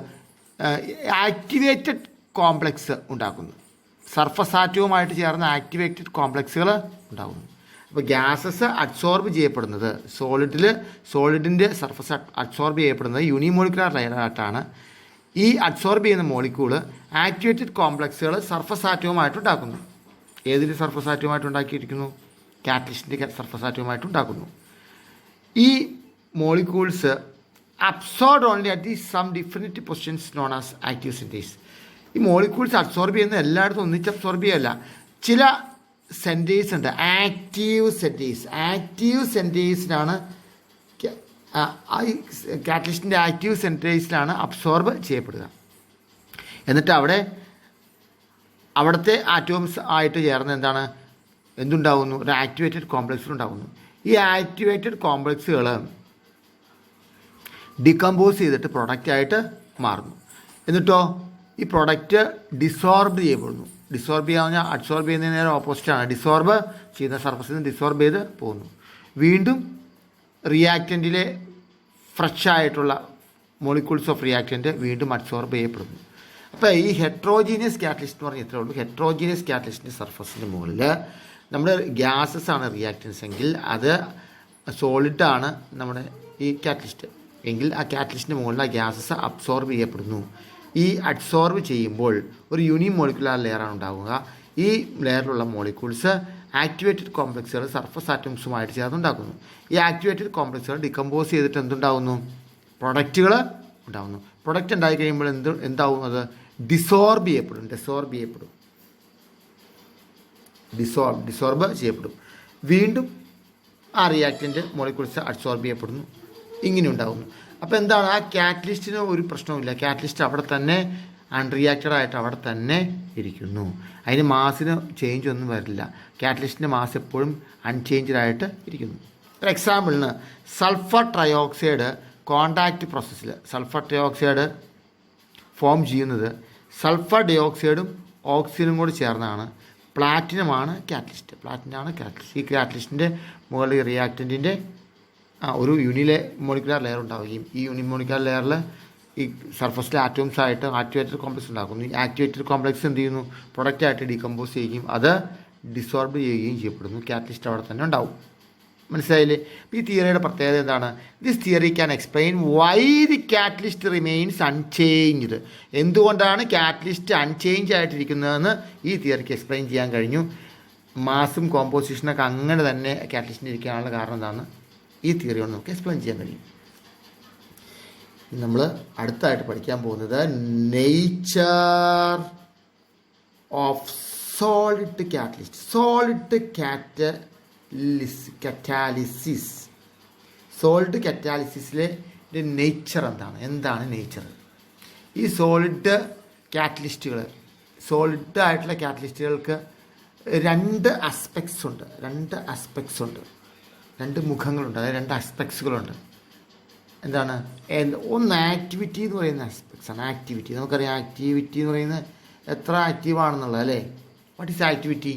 ആക്ടിവേറ്റഡ് കോംപ്ലക്സ് ഉണ്ടാക്കുന്നു. സർഫസ് ആറ്റവുമായിട്ട് ചേർന്ന ആക്ടിവേറ്റഡ് കോംപ്ലക്സുകൾ ഉണ്ടാകുന്നു. അപ്പോൾ ഗ്യാസസ് അബ്സോർബ് ചെയ്യപ്പെടുന്നത് സോളിഡിൻ്റെ സർഫസ് അബ്സോർബ് ചെയ്യപ്പെടുന്നത് യൂണിമോളിക്കുലാർ ലെയറായിട്ടാണ്. ഈ അബ്സോർബ് ചെയ്യുന്ന മോളിക്യൂള് ആക്ടിവേറ്റഡ് കോംപ്ലക്സുകൾ സർഫസ് ആറ്റവുമായിട്ട് ഉണ്ടാക്കുന്നു. ഏതിൻ്റെ സർഫസ് ആറ്റവുമായിട്ട് ഉണ്ടാക്കിയിരിക്കുന്നു? കാറ്റലിസ്റ്റിൻ്റെ സർഫസ് ആറ്റവുമായിട്ട് ഉണ്ടാക്കുന്നു. ഈ molecules absorb only at some definite positions known as active centres. ഈ മോളിക്യൂൾസ് അബ്സോർബ് ചെയ്യുന്നത് എല്ലായിടത്തും ഒന്നിച്ച് അബ്സോർബ് ചെയ്യല്ല. ചില സെൻറ്റേഴ്സ് ഉണ്ട്, ആക്റ്റീവ് സെൻറ്റേഴ്സിനാണ് കാറ്റലിസ്റ്റിൻ്റെ ആക്റ്റീവ് സെൻറ്റേഴ്സിലാണ് അബ്സോർബ് ചെയ്യപ്പെടുക. എന്നിട്ട് അവിടുത്തെ ആറ്റോംസ് ആയിട്ട് ചേർന്ന് എന്തുണ്ടാകുന്നു? ഒരു ആക്ടിവേറ്റഡ് കോംപ്ലക്സ് ഉണ്ടാകുന്നു. ഈ ആക്ടിവേറ്റഡ് കോംപ്ലക്സുകൾ ഡികമ്പോസ് ചെയ്തിട്ട് പ്രൊഡക്റ്റായിട്ട് മാറുന്നു. എന്നിട്ടോ ഈ പ്രൊഡക്റ്റ് ഡിസോർബ് ചെയ്യപ്പെടുന്നു. ഡിസോർബ് ചെയ്യാന്ന് പറഞ്ഞാൽ അഡ്സോർബ് ചെയ്യുന്നതിന് നേരെ ഓപ്പോസിറ്റാണ്. ഡിസോർബ് ചെയ്യുന്ന സർഫസിൽ നിന്ന് ഡിസോർബ് ചെയ്ത് പോകുന്നു. വീണ്ടും റിയാക്റ്റൻറ്റിലെ ഫ്രഷ് ആയിട്ടുള്ള മോളിക്യൂൾസ് ഓഫ് റിയാക്റ്റൻറ്റ് വീണ്ടും അഡ്സോർബ് ചെയ്യപ്പെടുന്നു. അപ്പോൾ ഈ ഹെട്രോജീനിയസ് കാറ്റലിസ്റ്റ് എന്ന് പറഞ്ഞാൽ ഇത്രേ ഉള്ളൂ. ഹെട്രോജീനിയസ് കാറ്റലിസ്റ്റിൻ്റെ സർഫസിൻ്റെ മുകളിൽ നമ്മുടെ ഗ്യാസസ് ആണ് റിയാക്റ്റൻസ് എങ്കിൽ അത് സോളിഡാണ് നമ്മുടെ ഈ കാറ്റലിസ്റ്റ് എങ്കിൽ ആ കാറ്റലിസ്റ്റിൻ്റെ മുകളിൽ ആ ഗ്യാസസ് അബ്സോർബ് ചെയ്യപ്പെടുന്നു. ഈ അബ്സോർബ് ചെയ്യുമ്പോൾ ഒരു യൂണിമോളിക്കുലാർ ലെയറാണ് ഉണ്ടാവുക. ഈ ലെയറിലുള്ള മോളിക്യൂൾസ് ആക്ടിവേറ്റഡ് കോംപ്ലക്സുകൾ സർഫസ് ആറ്റംസുമായിട്ട് ചേർന്നുണ്ടാക്കുന്നു. ഈ ആക്ടിവേറ്റഡ് കോംപ്ലക്സുകൾ ഡികമ്പോസ് ചെയ്തിട്ട് എന്തുണ്ടാകുന്നു? പ്രൊഡക്റ്റുകൾ ഉണ്ടാകുന്നു. പ്രൊഡക്റ്റ് ഉണ്ടായി കഴിയുമ്പോൾ എന്താവും? അത് ഡിസോർബ് ചെയ്യപ്പെടും. വീണ്ടും ആ റിയാക്റ്റൻ്റ് മോളിക്യൂൾസ് അബ്സോർബ് ചെയ്യപ്പെടുന്നു. ഇങ്ങനെ ഉണ്ടാകുന്നു. അപ്പോൾ എന്താണ്, ആ കാറ്റലിസ്റ്റിന് ഒരു പ്രശ്നവുമില്ല. കാറ്റലിസ്റ്റ് അവിടെ തന്നെ അൺറിയാക്റ്റഡ് ആയിട്ട് അവിടെ തന്നെ ഇരിക്കുന്നു. അതിന് മാസിന് ചേഞ്ച് ഒന്നും വരില്ല. കാറ്റലിസ്റ്റിൻ്റെ മാസ് എപ്പോഴും അൺചേഞ്ച്ഡ് ആയിട്ട് ഇരിക്കുന്നു. ഒരു എക്സാമ്പിളിന് സൾഫർ ട്രയോക്സൈഡ് കോണ്ടാക്റ്റ് പ്രോസസ്സിൽ സൾഫർ ട്രയോക്സൈഡ് ഫോം ചെയ്യുന്നത് സൾഫർ ഡയോക്സൈഡും ഓക്സിജനും കൂടി ചേർന്നാണ്. പ്ലാറ്റിനമാണ് കാറ്റലിസ്റ്റ്. ഈ കാറ്റലിസ്റ്റിൻ്റെ മുകളിൽ റിയാക്റ്റൻറ്റിൻ്റെ ഒരു മോളിക്കുലാർ ലെയർ ഉണ്ടാവുകയും ഈ യൂണിമോളിക്കുലാർ ലെയറിൽ ഈ സർഫസിലെ ആറ്റോംസ് ആയിട്ട് ആക്ടിവേറ്റഡ് കോംപ്ലക്സ് ഉണ്ടാക്കുന്നു. ഈ ആക്ടിവേറ്റഡ് കോംപ്ലക്സ് എന്ത് ചെയ്യുന്നു? പ്രൊഡക്റ്റായിട്ട് ഡീകമ്പോസ് ചെയ്യുകയും അത് ഡിസോർബ് ചെയ്യുകയും ചെയ്യപ്പെടുന്നു. കാറ്റലിസ്റ്റ് അവിടെ തന്നെ ഉണ്ടാവും. മനസ്സിലായില്ലേ? ഈ തിയറിയുടെ പ്രത്യേകത എന്താണ്? This theory can explain Y the catalyst remains unchanged. എന്തുകൊണ്ടാണ് കാറ്റലിസ്റ്റ് അൺചേഞ്ച് ആയിട്ടിരിക്കുന്നതെന്ന് ഈ തിയറിക്ക് എക്സ്പ്ലെയിൻ ചെയ്യാൻ കഴിഞ്ഞു. മാസും കോമ്പോസിഷനൊക്കെ അങ്ങനെ തന്നെ കാറ്റലിസ്റ്റിന് ഇരിക്കാനുള്ള കാരണം എന്താണ്? ഈ തിയറി കൊണ്ട് നമുക്ക് എക്സ്പ്ലെയിൻ ചെയ്യാൻ കഴിയും. നമ്മൾ അടുത്തായിട്ട് പഠിക്കാൻ പോകുന്നത് nature of solid catalysis. Solid കാറ്റാലിസിസിലെ നേച്ചർ എന്താണ് നേച്ചർ? ഈ സോളിഡ് ആയിട്ടുള്ള കാറ്റലിസ്റ്റുകൾക്ക് രണ്ട് മുഖങ്ങളുണ്ട്, അതായത് രണ്ട് ആസ്പെക്ട്സുകളുണ്ട്. എന്താണ്? ഒന്ന് ആക്ടിവിറ്റി എന്ന് പറയുന്ന ആസ്പെക്ട്സാണ്. നമുക്കറിയാം ആക്ടിവിറ്റി എന്ന് പറയുന്നത് എത്ര ആക്റ്റീവാണെന്നുള്ളത് അല്ലേ? What is activity?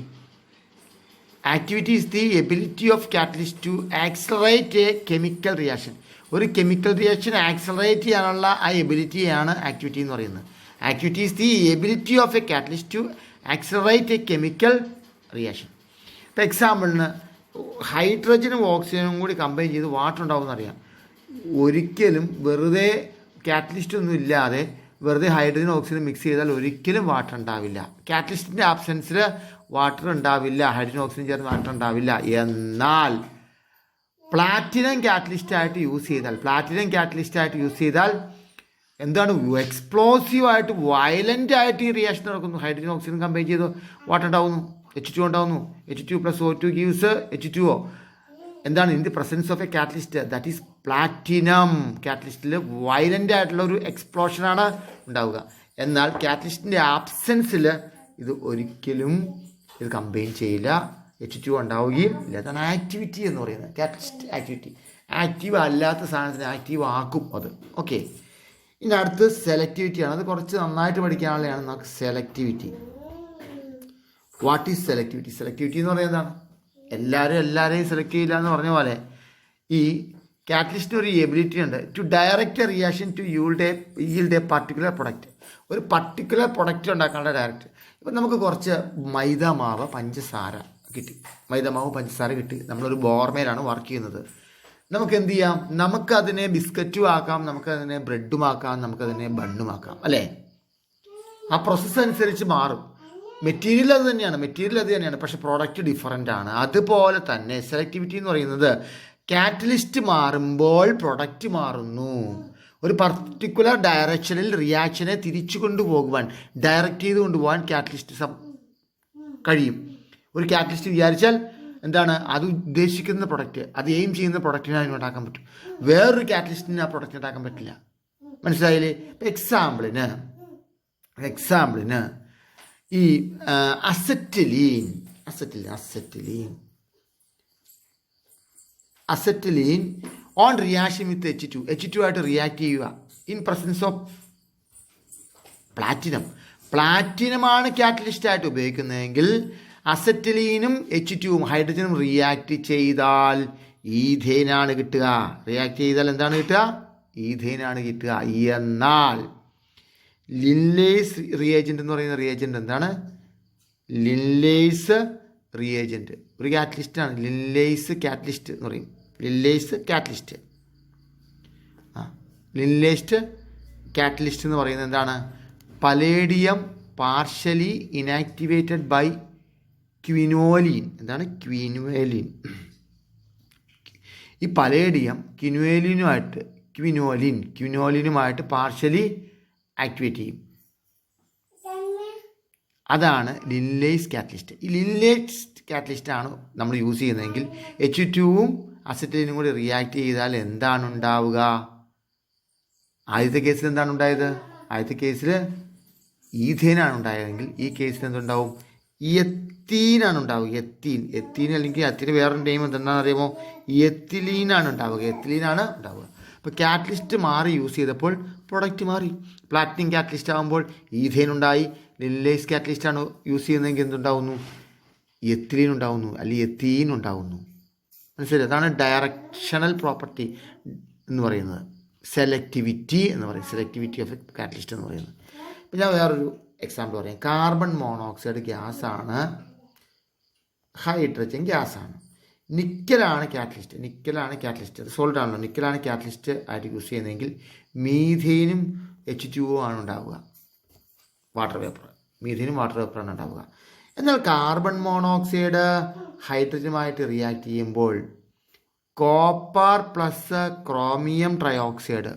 Activity is the ability of catalyst to accelerate a chemical reaction. ഒരു കെമിക്കൽ റിയാക്ഷൻ ആക്സലറേറ്റ് ചെയ്യാനുള്ള ആ എബിലിറ്റിയാണ് ആക്ടിവിറ്റി എന്ന് പറയുന്നത്. Activity is the ability of a catalyst to accelerate a chemical reaction. ഇപ്പം എക്സാമ്പിളിന് ഹൈഡ്രജനും ഓക്സിജനും കൂടി കമ്പൈൻ ചെയ്ത് വാട്ടർ ഉണ്ടാവുമെന്ന് അറിയാം. ഒരിക്കലും വെറുതെ കാറ്റലിസ്റ്റ് ഒന്നും ഇല്ലാതെ വെറുതെ ഹൈഡ്രജൻ ഓക്സിജൻ മിക്സ് ചെയ്താൽ ഒരിക്കലും വാട്ടർ ഉണ്ടാവില്ല. കാറ്റലിസ്റ്റിൻ്റെ ആബ്സെൻസിൽ വാട്ടർ ഉണ്ടാവില്ല, ഹൈഡ്രജൻ ഓക്സിജൻ ചേർന്ന് വാട്ടർ ഉണ്ടാവില്ല. എന്നാൽ പ്ലാറ്റിനം കാറ്റലിസ്റ്റായിട്ട് യൂസ് ചെയ്താൽ എന്താണ്, എക്സ്പ്ലോസീവായിട്ട് വയലൻ്റ് ആയിട്ട് ഈ റിയാക്ഷൻ നടക്കുന്നു. ഹൈഡ്രജൻ ഓക്സിജൻ കമ്പൈൻ ചെയ്ത് വാട്ടർ ഉണ്ടാവുന്നു, H2 ഉണ്ടാവുന്നു. H2 + O2 gives H2O. എന്താണ്, in the presence of a catalyst, that is platinum. കാറ്റലിസ്റ്റിൽ വയലൻ്റ് ആയിട്ടുള്ള ഒരു എക്സ്പ്ലോഷനാണ് ഉണ്ടാവുക. എന്നാൽ കാറ്റലിസ്റ്റിൻ്റെ ആബ്സെൻസിൽ ഇത് ഒരിക്കലും ഇത് കമ്പൈൻ ചെയ്യില്ല, H2 ഉണ്ടാവുകയും ഇല്ല. അതാണ് ആക്ടിവിറ്റി എന്ന് പറയുന്നത്. കാറ്റലിസ്റ്റ് ആക്ടിവിറ്റി, ആക്റ്റീവ് അല്ലാത്ത സാധനത്തിന് ആക്റ്റീവ് ആക്കും അത്. ഓക്കെ, ഇനി അടുത്ത് സെലക്ടിവിറ്റിയാണ്. അത് കുറച്ച് നന്നായിട്ട് പഠിക്കാനുള്ളതാണ് നമുക്ക് selectivity. What is selectivity? Selectivity എന്ന് പറയുന്നതാണ്, എല്ലാവരെയും സെലക്ട് ചെയ്യില്ല എന്ന് പറഞ്ഞ പോലെ ഈ കാറ്റലിസ്റ്റിന് ഒരു എബിലിറ്റി ഉണ്ട്, to direct a reaction to yield a particular product. ഒരു പർട്ടിക്കുലർ പ്രൊഡക്റ്റ് ഉണ്ടാക്കാനുള്ള ഡയറക്റ്റ്. ഇപ്പം നമുക്ക് കുറച്ച് മൈദാമാവ് പഞ്ചസാര കിട്ടി, നമ്മളൊരു ബോർമേലാണ് വർക്ക് ചെയ്യുന്നത്. നമുക്ക് എന്ത് ചെയ്യാം, നമുക്കതിനെ ബിസ്ക്കറ്റും ആക്കാം, നമുക്കതിനെ ബ്രെഡും ആക്കാം, നമുക്കതിനെ ബണ്ണും ആക്കാം, അല്ലേ? ആ പ്രോസസ്സ് അനുസരിച്ച് മാറും. മെറ്റീരിയൽ അത് തന്നെയാണ്, പക്ഷെ പ്രോഡക്റ്റ് ഡിഫറൻ്റ് ആണ്. അതുപോലെ തന്നെ സെലക്ടിവിറ്റി എന്ന് പറയുന്നത്, കാറ്റലിസ്റ്റ് മാറുമ്പോൾ പ്രൊഡക്റ്റ് മാറുന്നു. ഒരു പർട്ടിക്കുലർ ഡയറക്ഷനിൽ റിയാക്ഷനെ തിരിച്ചു കൊണ്ടുപോകുവാൻ, ഡയറക്റ്റ് ചെയ്ത് കൊണ്ടുപോകാൻ കാറ്റലിസ്റ്റ് കഴിയും. ഒരു കാറ്റലിസ്റ്റ് വിചാരിച്ചാൽ എന്താണ്, അത് ഉദ്ദേശിക്കുന്ന പ്രൊഡക്റ്റ്, അത് എയിം ചെയ്യുന്ന പ്രൊഡക്റ്റിനെ അതിന് ഉണ്ടാക്കാൻ പറ്റും. വേറൊരു കാറ്റലിസ്റ്റിന് ആ പ്രൊഡക്റ്റ് ഉണ്ടാക്കാൻ പറ്റില്ല. മനസ്സിലായില്ലേ? ഇപ്പം എക്സാമ്പിളിന് ഈ acetylene on reaction with H2 ആയിട്ട് റിയാക്ട് ചെയ്യുക ഇൻ പ്രസൻസ് ഓഫ് പ്ലാറ്റിനമാണ് കാറ്റലിസ്റ്റായിട്ട് ഉപയോഗിക്കുന്നതെങ്കിൽ അസറ്റിലീനും H2ഉം ഹൈഡ്രജനും റിയാക്ട് ചെയ്താൽ ഈഥേനാണ് കിട്ടുക. റിയാക്ട് ചെയ്താൽ എന്താണ് കിട്ടുക? ഈഥേനാണ് കിട്ടുക. എന്നാൽ ലിൻലേസ് റിയേജൻറ്റ് എന്ന് പറയുന്ന റിയേജൻറ്റ് എന്താണ്? ലിൻലേസ് റിയേജൻറ്റ് ഒരു കാറ്റലിസ്റ്റാണ്. ലിൻലേസ് കാറ്റലിസ്റ്റ് എന്ന് പറയും. ലിൻലേസ് കാറ്റലിസ്റ്റ് എന്ന് പറയുന്നത് എന്താണ്? Palladium partially inactivated by quinoline. എന്താണ് ക്വിനോലിൻ? ഈ പലേഡിയം ക്വിനോലിനുമായിട്ട് പാർഷ്യലി ആക്ടിവേറ്റ് ചെയ്യും. അതാണ് ലിൻലേസ് കാറ്റലിസ്റ്റ്. ഈ ലിൻലേസ് കാറ്റലിസ്റ്റാണ് നമ്മൾ യൂസ് ചെയ്യുന്നതെങ്കിൽ H2ഉം അസറ്റിലിനും കൂടി റിയാക്ട് ചെയ്താൽ എന്താണ് ഉണ്ടാവുക? ആദ്യത്തെ കേസിൽ എന്താണ് ഉണ്ടായത്? ആദ്യത്തെ കേസിൽ ഈഥേനാണ് ഉണ്ടായതെങ്കിൽ ഈ കേസിൽ എന്തുണ്ടാവും? എത്തീനാണ് ഉണ്ടാവുക. എത്തീൻ അല്ലെങ്കിൽ അതിന് വേറൊരു നെയിം എന്താണെന്ന് അറിയുമോ? എത്തിലീനാണ് ഉണ്ടാവുക. അപ്പോൾ കാറ്റലിസ്റ്റ് മാറി യൂസ് ചെയ്തപ്പോൾ പ്രൊഡക്റ്റ് മാറി. പ്ലാറ്റിനം കാറ്റലിസ്റ്റ് ആകുമ്പോൾ ഈഥേൻ ഉണ്ടായി. ലിൻലേസ് കാറ്റലിസ്റ്റാണ് യൂസ് ചെയ്യുന്നതെങ്കിൽ എന്തുണ്ടാവുന്നു? എത്തിലീൻ ഉണ്ടാവുന്നു, അല്ലെങ്കിൽ എത്തീൻ ഉണ്ടാവുന്നു. മനസ്സിലായി? അതാണ് ഡയറക്ഷണൽ പ്രോപ്പർട്ടി എന്ന് പറയുന്നത്, സെലക്ടിവിറ്റി ഓഫ് എ കാറ്റലിസ്റ്റ് എന്ന് പറയുന്നത്. ഇപ്പം ഞാൻ വേറൊരു എക്സാമ്പിൾ പറയാം. കാർബൺ മോണോക്സൈഡ് ഗ്യാസാണ്, ഹൈഡ്രജൻ ഗ്യാസാണ്. നിക്കലാണ് കാറ്റലിസ്റ്റ്. അത് സോൾഡ് ആണല്ലോ. നിക്കലാണ് കാറ്റലിസ്റ്റ് ആയിട്ട് യൂസ് ചെയ്യുന്നതെങ്കിൽ മീഥേനും H2O ആണ് ഉണ്ടാവുക. മീഥേനും വാട്ടർ വേപ്പറാണ് ഉണ്ടാവുക. എന്നാൽ കാർബൺ മോണോക്സൈഡ് ഹൈഡ്രജനുമായിട്ട് റിയാക്ട് ചെയ്യുമ്പോൾ കോപ്പർ പ്ലസ് ക്രോമിയം ട്രയോക്സൈഡ്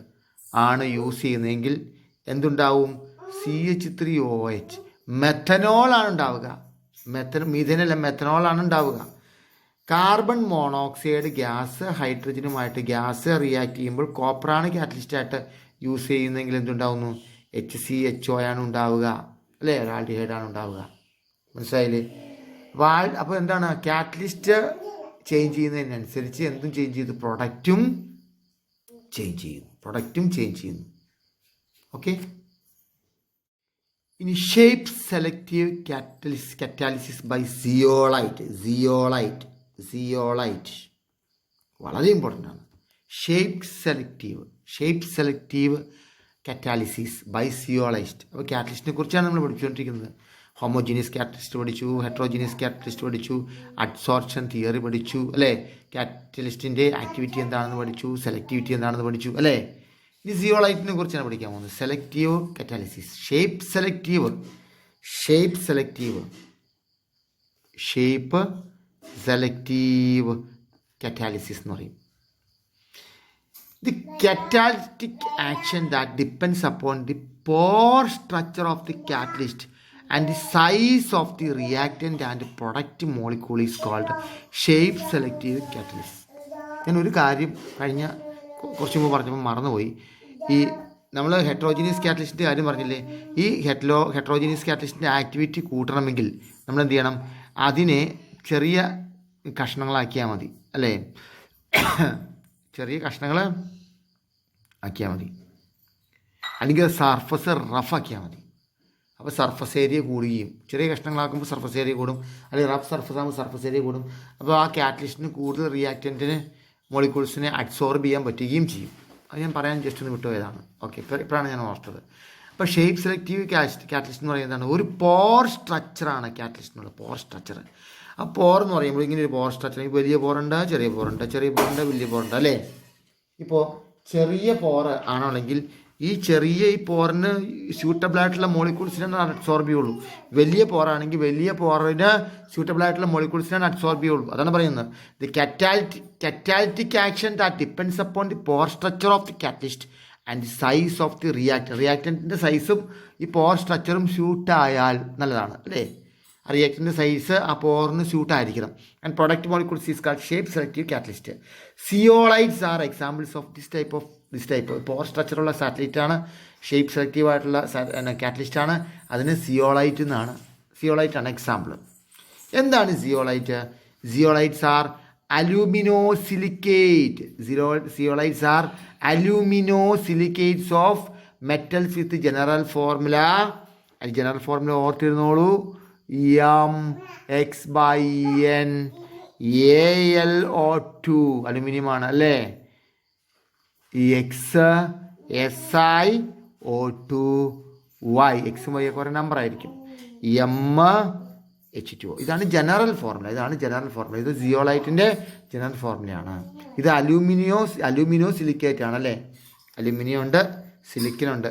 ആണ് യൂസ് ചെയ്യുന്നതെങ്കിൽ എന്തുണ്ടാവും? CH3OH, മെത്തനോളാണ് ഉണ്ടാവുക. മീഥേനല്ല, മെത്തനോളാണ് ഉണ്ടാവുക. കാർബൺ മോണോക്സൈഡ് ഗ്യാസ് ഹൈഡ്രജനുമായിട്ട് റിയാക്ട് ചെയ്യുമ്പോൾ കോപ്പറാണ് കാറ്റലിസ്റ്റായിട്ട് യൂസ് ചെയ്യുന്നതെങ്കിൽ എന്തുണ്ടാവുന്നു? HCHO ആണ് ഉണ്ടാവുക, അല്ലേ? ആൽഡിഹൈഡാണ് ഉണ്ടാവുക. മനസ്സിലായില്ലേ? അപ്പോൾ എന്താണ്? കാറ്റലിസ്റ്റ് ചേഞ്ച് ചെയ്യുന്നതിനനുസരിച്ച് എന്തും ചേഞ്ച് ചെയ്തു, പ്രൊഡക്റ്റും ചേഞ്ച് ചെയ്യുന്നു. ഓക്കെ, ഇനി shape selective catalysis by zeolite വളരെ ഇമ്പോർട്ടൻ്റ് ആണ്. Shape selective catalysis by zeolite. അപ്പോൾ കാറ്റലിസ്റ്റിനെ കുറിച്ചാണ് നമ്മൾ പഠിച്ചുകൊണ്ടിരിക്കുന്നത്. ഹോമോജീനിയസ് കാറ്റലിസ്റ്റ് പഠിച്ചു, ഹെട്രോജീനിയസ് കാറ്റലിസ്റ്റ് പഠിച്ചു, അഡ്സോർപ്ഷൻ തിയറി പഠിച്ചു അല്ലേ, കാറ്റലിസ്റ്റിൻ്റെ ആക്ടിവിറ്റി എന്താണെന്ന് പഠിച്ചു, സെലക്ടിവിറ്റി എന്താണെന്ന് പഠിച്ചു അല്ലേ. ഇനി സിയോളൈറ്റിനെ കുറിച്ചാണ് പഠിക്കാൻ പോകുന്നത്. Selective catalysis, shape selective catalysis എന്ന് പറയും. The catalytic action that depends upon the pore structure of the catalyst and the size of the reactant and product molecule is called shape selective catalyst. ഞാൻ ഒരു കാര്യം കഴിഞ്ഞ കുറച്ച് മുമ്പ് പറഞ്ഞപ്പോൾ മറന്നുപോയി. ഈ നമ്മൾ ഹെട്രോജീനിയസ് കാറ്റലിസ്റ്റിൻ്റെ കാര്യം പറഞ്ഞില്ലേ, ഈ ഹെട്രോജീനിയസ് കാറ്റലിസ്റ്റിൻ്റെ ആക്ടിവിറ്റി കൂട്ടണമെങ്കിൽ നമ്മൾ എന്ത് ചെയ്യണം, അതിനെ ചെറിയ കഷ്ണങ്ങളാക്കിയാൽ മതി അല്ലേ, ചെറിയ കഷ്ണങ്ങൾ ആക്കിയാൽ മതി, അല്ലെങ്കിൽ സർഫസ് റഫാക്കിയാൽ മതി. അപ്പോൾ സർഫസ് ഏരിയ കൂടുകയും, ചെറിയ കഷ്ണങ്ങളാക്കുമ്പോൾ സർഫസ് ഏരിയ കൂടും, അല്ലെങ്കിൽ റഫ് സർഫസ് ആകുമ്പോൾ സർഫസ് ഏരിയ കൂടും. അപ്പോൾ ആ കാറ്റലിസ്റ്റിന് കൂടുതൽ റിയാക്റ്റൻറ്റിന് മോളിക്യൂൾസിനെ അബ്സോർബ് ചെയ്യാൻ പറ്റുകയും ചെയ്യും. അത് ഞാൻ പറയാൻ ജസ്റ്റ് ഒന്ന് വിട്ടുപോയതാണ്. ഓക്കെ, ഇപ്പോഴാണ് ഞാൻ ഓർത്തത്. അപ്പോൾ ഷേപ്പ് സെലക്റ്റീവ് കാറ്റലിസ്റ്റ് എന്ന് പറയുന്നതാണ് ഒരു പോർ സ്ട്രക്ചറാണ് കാറ്റലിസ്റ്റിനുള്ള പോർ സ്ട്രക്ചർ. ആ പോർ എന്ന് പറയുമ്പോൾ ഇങ്ങനെ ഒരു പോർ സ്ട്രക്ചർ, വലിയ പോറുണ്ട്, ചെറിയ പോറുണ്ട്, വലിയ പോറുണ്ട് അല്ലേ. ഇപ്പോൾ ചെറിയ പോറ് ആണെങ്കിൽ ഈ പോറിന് സ്യൂട്ടബിൾ ആയിട്ടുള്ള മോളിക്യൂൾസിനാണ് അബ്സോർബ് ചെയ്യുള്ളൂ. വലിയ പോറാണെങ്കിൽ വലിയ പോറിന് സ്യൂട്ടബിൾ ആയിട്ടുള്ള മോളിക്യൂൾസിനാണ് അബ്സോർബ് ചെയ്യുള്ളൂ. അതാണ് പറയുന്നത്. The catalytic action that depends upon the pore structure of the catalyst and the size of the റിയാക്റ്റൻറ്റിൻ്റെ സൈസും ഈ പോർ സ്ട്രക്ചറും സ്യൂട്ടായാൽ നല്ലതാണ് അല്ലേ. റിയാക്റ്റൻ്റെ സൈസ് ആ പോറിന് സ്യൂട്ടായിരിക്കണം. And product molecules is called shape selective catalyst. Zeolites are examples of this type pore സ്ട്രക്ചറുള്ള സാറ്റലൈറ്റാണ്, ഷേപ്പ് സെലക്റ്റീവ് ആയിട്ടുള്ള കാറ്റലിസ്റ്റാണ്. അതിന് സിയോളൈറ്റാണ് എക്സാമ്പിൾ. എന്താണ് zeolite? Zeolites are aluminosilicates of metals with general formula ഓർത്തിരുന്നോളൂ. MX/N AlO2 അലുമിനിയമാണ് അല്ലേ. XSiO2Y എക്സും വൈ കുറേ നമ്പർ ആയിരിക്കും. MH2O ഇതാണ് ജനറൽ ഫോർമുല. ഇത് സിയോളൈറ്റിൻ്റെ ജനറൽ ഫോർമുലയാണ്. ഇത് അലൂമിനോ സിലിക്കേറ്റ് ആണ് അല്ലേ. അലുമിനിയം ഉണ്ട്, സിലിക്ക ഉണ്ട്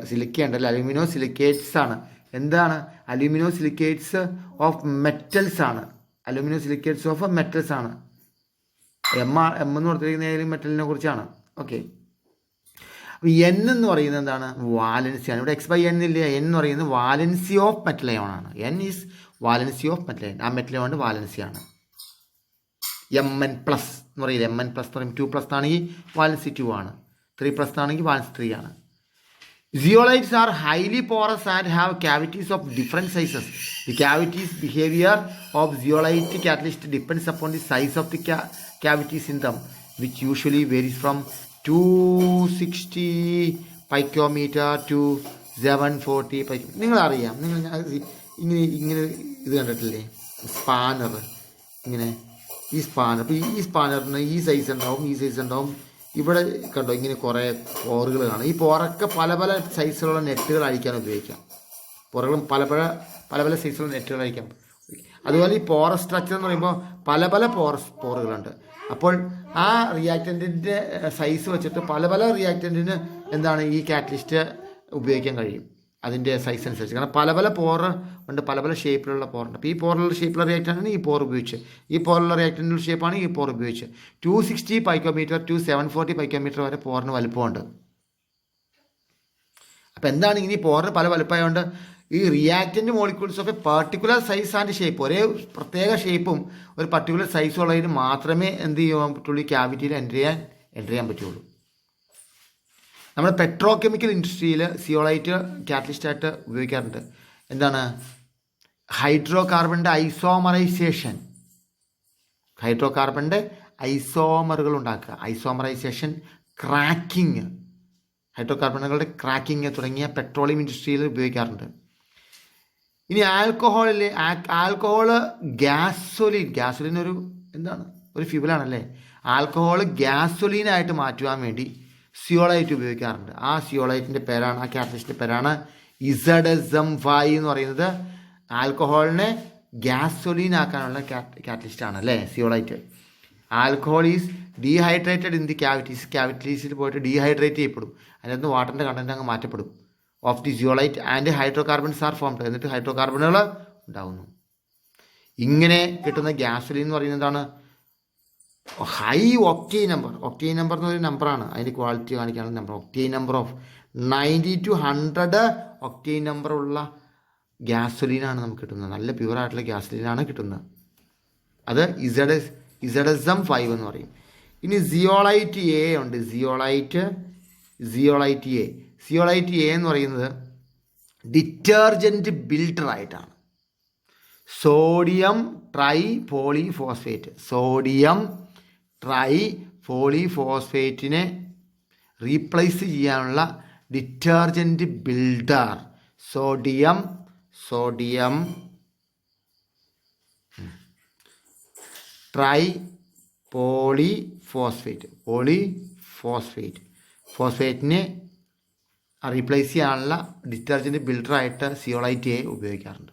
അല്ലേ. അലൂമിനോ സിലിക്കേറ്റ്സ് ആണ്. എന്താണ്? അലൂമിനോ സിലിക്കേറ്റ്സ് ഓഫ് മെറ്റൽസ് ആണ്. എം എന്ന് കൊടുത്തിരിക്കുന്ന ഏതെങ്കിലും മെറ്റലിനെ കുറിച്ചാണ്. ഓക്കെ, അപ്പോൾ എൻ എന്ന് പറയുന്നത് എന്താണ്? വാലൻസിയാണ്. ഇവിടെ X/N ഇല്ല. എൻ എന്ന് പറയുന്നത് വാലൻസി ഓഫ് മെറ്റൽ അയോണാണ്. N is valency of metal ion. ആ മെറ്റൽ അയോൺ വാലൻസിയാണ്. Mn+ എന്ന് പറയില്ല. Mn+ എന്ന് പറയുമ്പോൾ 2+ ആണെങ്കിൽ വാലൻസി 2 ആണ്, 3+ ആണെങ്കിൽ വാലൻസി 3 ആണ്. Zeolites are highly porous and have cavities of different sizes. The cavities behavior of zeolite catalyst depends upon the size of the cavities in them, which usually varies from 260 picometer to 740 picometer. നിങ്ങളറിയാം, നിങ്ങൾ ഇങ്ങനെ ഇത് കണ്ടിട്ടില്ലേ, spanner. ഇങ്ങനെ ഈ spanner, അപ്പോൾ ഈ സ്പാനറിന് ഈ size ഉണ്ടാവും. ഇവിടെ കണ്ടോ, ഇങ്ങനെ കുറേ പോറുകൾ കാണാം. ഈ പോറൊക്കെ പല സൈസിലുള്ള നെറ്റുകൾ അഴിക്കാൻ ഉപയോഗിക്കാം. പോറുകളും പല സൈസിലുള്ള നെറ്റുകൾ അഴിക്കാം. അതുപോലെ ഈ പോറസ് സ്ട്രക്ചർ എന്ന് പറയുമ്പോൾ പല പോറുകളുണ്ട്. അപ്പോൾ ആ റിയാക്റ്റൻറ്റിൻ്റെ സൈസ് വെച്ചിട്ട് പല റിയാക്റ്റൻറ്റിന് എന്താണ് ഈ കാറ്റലിസ്റ്റ് ഉപയോഗിക്കാൻ കഴിയും, അതിൻ്റെ സൈസ് അനുസരിച്ച്. കാരണം പല പോറ് ഉണ്ട്, പല ഷേപ്പിലുള്ള പോറുണ്ട്. അപ്പോൾ ഈ പോറുള്ള ഷേപ്പിലുള്ള റിയാക്റ്റാണ് ഈ പോർ ഉപയോഗിച്ച്, ഈ പോറുള്ള റിയാക്റ്റൻറ്റിൻ്റെ ഷേപ്പാണ് ഈ പോർ ഉപയോഗിച്ച്. 260 picometer to 740 picometer വരെ പോറിന് വലുപ്പമുണ്ട്. അപ്പോൾ എന്താണ് ഇങ്ങനെ പോറിന് പല വലുപ്പമായതുകൊണ്ട് ഈ reactant molecules of A particular size and shape, ഒരേ പ്രത്യേക ഷേപ്പും ഒരു പർട്ടിക്കുലർ സൈസും ഉള്ളതിന് മാത്രമേ എന്ത് ചെയ്യാൻ പറ്റുള്ളൂ, ഈ ക്യാവിറ്റിയിൽ എൻ്റർ ചെയ്യാൻ പറ്റുള്ളൂ. നമ്മുടെ പെട്രോ കെമിക്കൽ ഇൻഡസ്ട്രിയിൽ സിയോളൈറ്റ് കാറ്റലിസ്റ്റായിട്ട് ഉപയോഗിക്കാറുണ്ട്. എന്താണ്? ഹൈഡ്രോകാർബണിൻ്റെ ഐസോമറുകൾ ഉണ്ടാക്കുക, ഐസോമറൈസേഷൻ, ക്രാക്കിങ്, ഹൈഡ്രോകാർബണുകളുടെ ക്രാക്കിങ് തുടങ്ങിയ പെട്രോളിയം ഇൻഡസ്ട്രിയിൽ ഉപയോഗിക്കാറുണ്ട്. ഇനി ആൽക്കഹോള് ഗ്യാസോലിൻ ഒരു ഫ്യൂവലാണല്ലേ. ആൽക്കഹോള് ഗ്യാസോലിനായിട്ട് മാറ്റുവാൻ വേണ്ടി സിയോളൈറ്റ് ഉപയോഗിക്കാറുണ്ട്. ആ സിയോളൈറ്റിൻ്റെ പേരാണ്, ആ കാറ്റലിസ്റ്റിൻ്റെ പേരാണ് ZSM5 എന്ന് പറയുന്നത്. ആൽക്കഹോളിനെ ഗ്യാസൊലീൻ ആക്കാനുള്ള കാറ്റലിസ്റ്റാണ് അല്ലേ zeolite. Alcohol is dehydrated in the ക്യാവിറ്റീസിൽ പോയിട്ട് ഡീഹൈഡ്രേറ്റ് ചെയ്യപ്പെടും. അതിനകത്ത് വാട്ടറിൻ്റെ കണ്ടൻറ്റ് അങ്ങ് മാറ്റപ്പെടും. Of the zeolite and hydrocarbons are formed. എന്നിട്ട് ഹൈഡ്രോ കാർബണുകൾ ഉണ്ടാകുന്നു. ഇങ്ങനെ കിട്ടുന്ന ഗ്യാസൊലീൻ എന്ന് പറയുന്നത് എന്താണ്? High octane number. Octane number എന്നൊരു നമ്പറാണ്, അതിൻ്റെ ക്വാളിറ്റി കാണിക്കാനുള്ള number. Octane number of 90 to 100 octane നമ്പറുള്ള ഗ്യാസൊലീനാണ് നമുക്ക് കിട്ടുന്നത്. നല്ല പ്യുവറായിട്ടുള്ള ഗ്യാസൊലീനാണ് കിട്ടുന്നത്. അത് ZSM5 എന്ന് പറയും. ഇനി സിയോളൈറ്റ് എ ഉണ്ട്. സിയോളൈറ്റ് എ എന്ന് പറയുന്നത് ഡിറ്റർജൻറ്റ് ബിൽഡർ ആയിട്ടാണ്. സോഡിയം ട്രൈ പോളിഫോസ്ഫേറ്റിനെ റീപ്ലേസ് ചെയ്യാനുള്ള ഡിറ്റർജൻറ്റ് ബിൽഡർ സോഡിയം ട്രൈ ഫോസ്ഫേറ്റിനെ റീപ്ലേസ് ചെയ്യാനുള്ള ഡിറ്റർജൻറ്റ് ബിൽഡറായിട്ട് സിയോളൈറ്റ് എ ഉപയോഗിക്കാറുണ്ട്.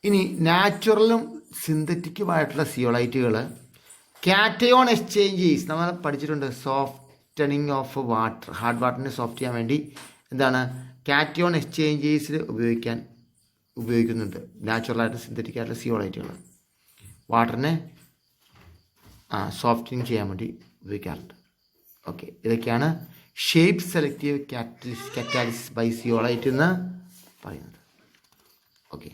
ഇനി നാച്ചുറലും സിന്തറ്റിക്കുമായിട്ടുള്ള സിയോളൈറ്റുകൾ കാറ്റയോൺ എക്സ്ചേഞ്ചേഴ്സ് നമ്മൾ പഠിച്ചിട്ടുണ്ട്. സോഫ്റ്റനിങ് ഓഫ് വാട്ടർ, ഹാർഡ് വാട്ടറിനെ സോഫ്റ്റ് ചെയ്യാൻ വേണ്ടി എന്താണ് കാറ്റയോൺ എക്സ്ചേഞ്ചേഴ്സിൽ ഉപയോഗിക്കുന്നുണ്ട്. നാച്ചുറലായിട്ട് സിന്തറ്റിക്കായിട്ടുള്ള സിയോളൈറ്റുകൾ വാട്ടറിനെ സോഫ്റ്റനിങ് ചെയ്യാൻ വേണ്ടി ഉപയോഗിക്കാറുണ്ട്. ഓക്കെ, ഇതൊക്കെയാണ് shape selective catalysis by zeolite എന്ന് പറയുന്നത്. ഓക്കെ.